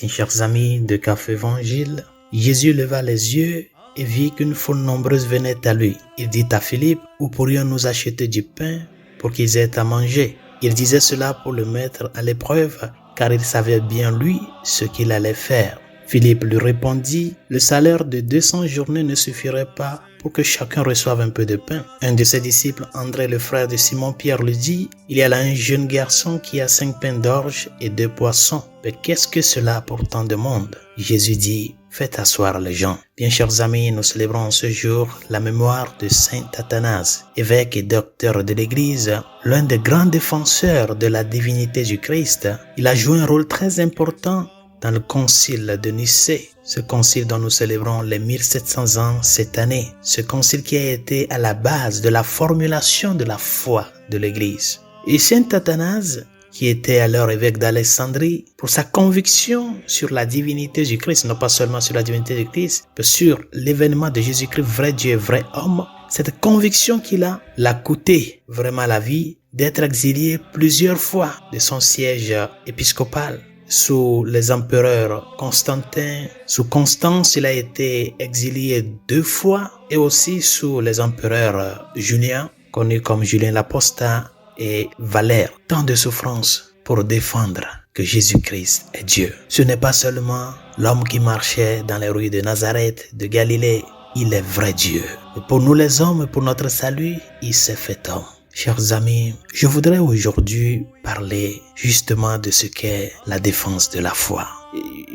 Chers amis de Café Évangile, Jésus leva les yeux et vit qu'une foule nombreuse venait à lui. Il dit à Philippe, où pourrions-nous acheter du pain pour qu'ils aient à manger? Il disait cela pour le mettre à l'épreuve, car il savait bien lui ce qu'il allait faire. Philippe lui répondit, le salaire de 200 journées ne suffirait pas pour que chacun reçoive un peu de pain. Un de ses disciples, André, le frère de Simon-Pierre, lui dit, il y a là un jeune garçon qui a 5 pains d'orge et 2 poissons. Mais qu'est-ce que cela pour tant de monde? Jésus dit, faites asseoir les gens. Bien, chers amis, nous célébrons ce jour la mémoire de Saint Athanase, évêque et docteur de l'Église, l'un des grands défenseurs de la divinité du Christ. Il a joué un rôle très important dans le concile de Nicée, ce concile dont nous célébrons les 1700 ans cette année, ce concile qui a été à la base de la formulation de la foi de l'Église. Et Saint Athanase, qui était alors évêque d'Alexandrie, pour sa conviction sur la divinité du Christ, non pas seulement sur la divinité du Christ, mais sur l'événement de Jésus-Christ, vrai Dieu et vrai homme, cette conviction qu'il a l'a coûté vraiment la vie d'être exilé plusieurs fois de son siège épiscopal. Sous les empereurs Constantin, sous Constance, il a été exilé 2 fois, et aussi sous les empereurs Julien, connu comme Julien l'Apostat, et Valère. Tant de souffrances pour défendre que Jésus-Christ est Dieu. Ce n'est pas seulement l'homme qui marchait dans les rues de Nazareth, de Galilée, il est vrai Dieu. Et pour nous les hommes, pour notre salut, il s'est fait homme. Chers amis, je voudrais aujourd'hui parler justement de ce qu'est la défense de la foi.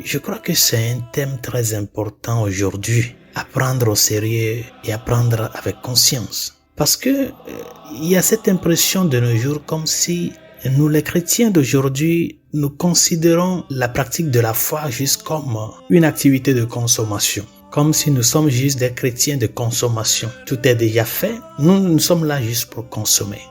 Je crois que c'est un thème très important aujourd'hui à prendre au sérieux et à prendre avec conscience. Parce que il y a cette impression de nos jours comme si nous les chrétiens d'aujourd'hui, nous considérons la pratique de la foi juste comme une activité de consommation. Comme si nous sommes juste des chrétiens de consommation. Tout est déjà fait. Nous sommes là juste pour consommer.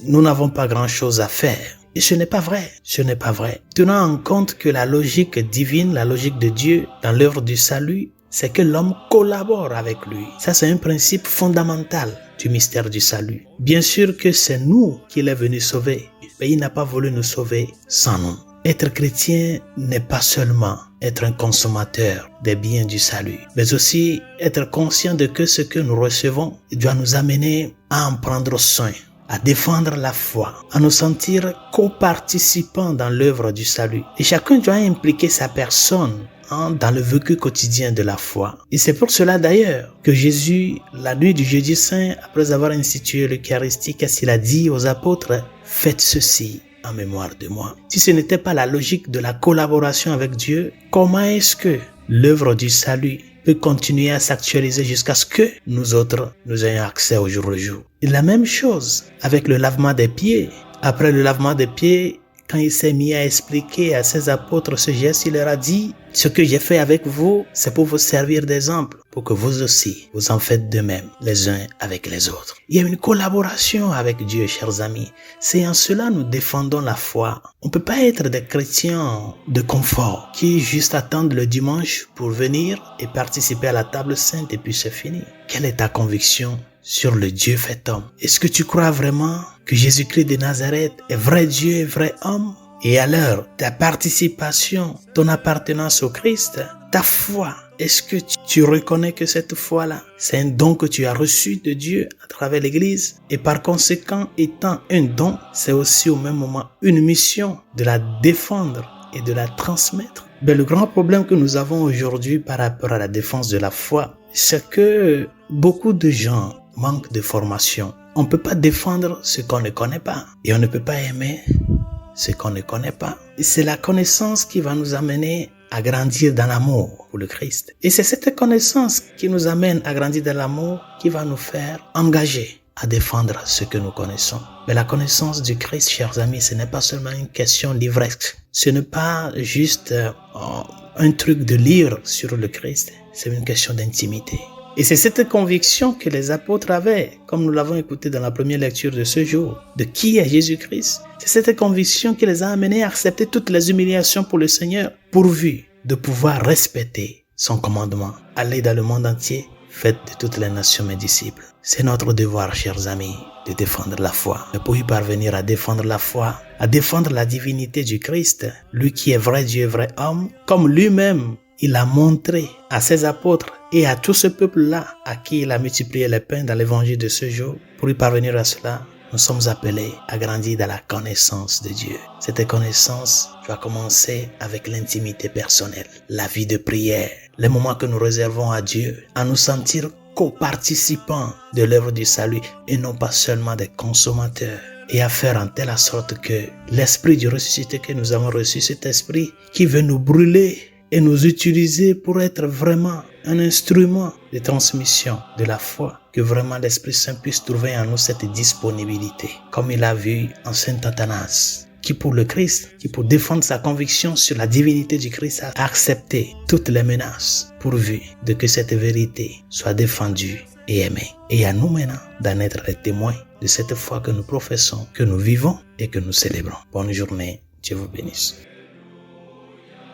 Nous n'avons pas grand-chose à faire. Et ce n'est pas vrai. Ce n'est pas vrai. Tenant en compte que la logique divine, la logique de Dieu dans l'œuvre du salut, c'est que l'homme collabore avec lui. Ça, c'est un principe fondamental du mystère du salut. Bien sûr que c'est nous qu'il est venu sauver, mais il n'a pas voulu nous sauver sans nous. Être chrétien n'est pas seulement être un consommateur des biens du salut, mais aussi être conscient de que ce que nous recevons doit nous amener à en prendre soin, à défendre la foi, à nous sentir co-participants dans l'œuvre du salut. Et chacun doit impliquer sa personne dans le vécu quotidien de la foi. Et c'est pour cela d'ailleurs que Jésus, la nuit du jeudi saint, après avoir institué l'Eucharistie, qu'est-ce qu'il a dit aux apôtres? Faites ceci en mémoire de moi. Si ce n'était pas la logique de la collaboration avec Dieu, comment est-ce que l'œuvre du salut peut continuer à s'actualiser jusqu'à ce que nous autres, nous ayons accès au jour le jour? Et la même chose avec le lavement des pieds. Après le lavement des pieds, quand il s'est mis à expliquer à ses apôtres ce geste, il leur a dit, ce que j'ai fait avec vous, c'est pour vous servir d'exemple, pour que vous aussi, vous en faites de même, les uns avec les autres. Il y a une collaboration avec Dieu, chers amis. C'est en cela nous défendons la foi. On ne peut pas être des chrétiens de confort, qui juste attendent le dimanche pour venir et participer à la table sainte et puis c'est fini. Quelle est ta conviction sur le Dieu fait homme? Est-ce que tu crois vraiment que Jésus-Christ de Nazareth est vrai Dieu et vrai homme? Et alors, ta participation, ton appartenance au Christ, ta foi, est-ce que tu reconnais que cette foi-là, c'est un don que tu as reçu de Dieu à travers l'Église? Et par conséquent, étant un don, c'est aussi au même moment une mission de la défendre et de la transmettre. Mais le grand problème que nous avons aujourd'hui par rapport à la défense de la foi, c'est que beaucoup de gens manquent de formation. On ne peut pas défendre ce qu'on ne connaît pas. Et on ne peut pas aimer ce qu'on ne connaît pas. Et c'est la connaissance qui va nous amener à grandir dans l'amour pour le Christ. Et c'est cette connaissance qui nous amène à grandir dans l'amour qui va nous faire engager à défendre ce que nous connaissons. Mais la connaissance du Christ, chers amis, ce n'est pas seulement une question livresque. Ce n'est pas juste un truc de lire sur le Christ. C'est une question d'intimité. Et c'est cette conviction que les apôtres avaient, comme nous l'avons écouté dans la première lecture de ce jour, de qui est Jésus-Christ. C'est cette conviction qui les a amenés à accepter toutes les humiliations pour le Seigneur, pourvu de pouvoir respecter son commandement. Aller dans le monde entier, faites de toutes les nations mes disciples. C'est notre devoir, chers amis, de défendre la foi. Mais pour y parvenir à défendre la foi, à défendre la divinité du Christ, lui qui est vrai Dieu et vrai homme, comme lui-même, il a montré à ses apôtres et à tout ce peuple-là à qui il a multiplié les pains dans l'évangile de ce jour. Pour y parvenir à cela, nous sommes appelés à grandir dans la connaissance de Dieu. Cette connaissance doit commencer avec l'intimité personnelle, la vie de prière, les moments que nous réservons à Dieu, à nous sentir co-participants de l'œuvre du salut et non pas seulement des consommateurs. Et à faire en telle sorte que l'esprit du ressuscité que nous avons reçu, cet esprit qui veut nous brûler et nous utiliser pour être vraiment un instrument de transmission de la foi, que vraiment l'Esprit Saint puisse trouver en nous cette disponibilité, comme il a vu en Saint Athanas, qui pour le Christ, qui pour défendre sa conviction sur la divinité du Christ, a accepté toutes les menaces, pourvu de que cette vérité soit défendue et aimée. Et à nous maintenant d'en être les témoins de cette foi que nous professons, que nous vivons et que nous célébrons. Bonne journée, Dieu vous bénisse.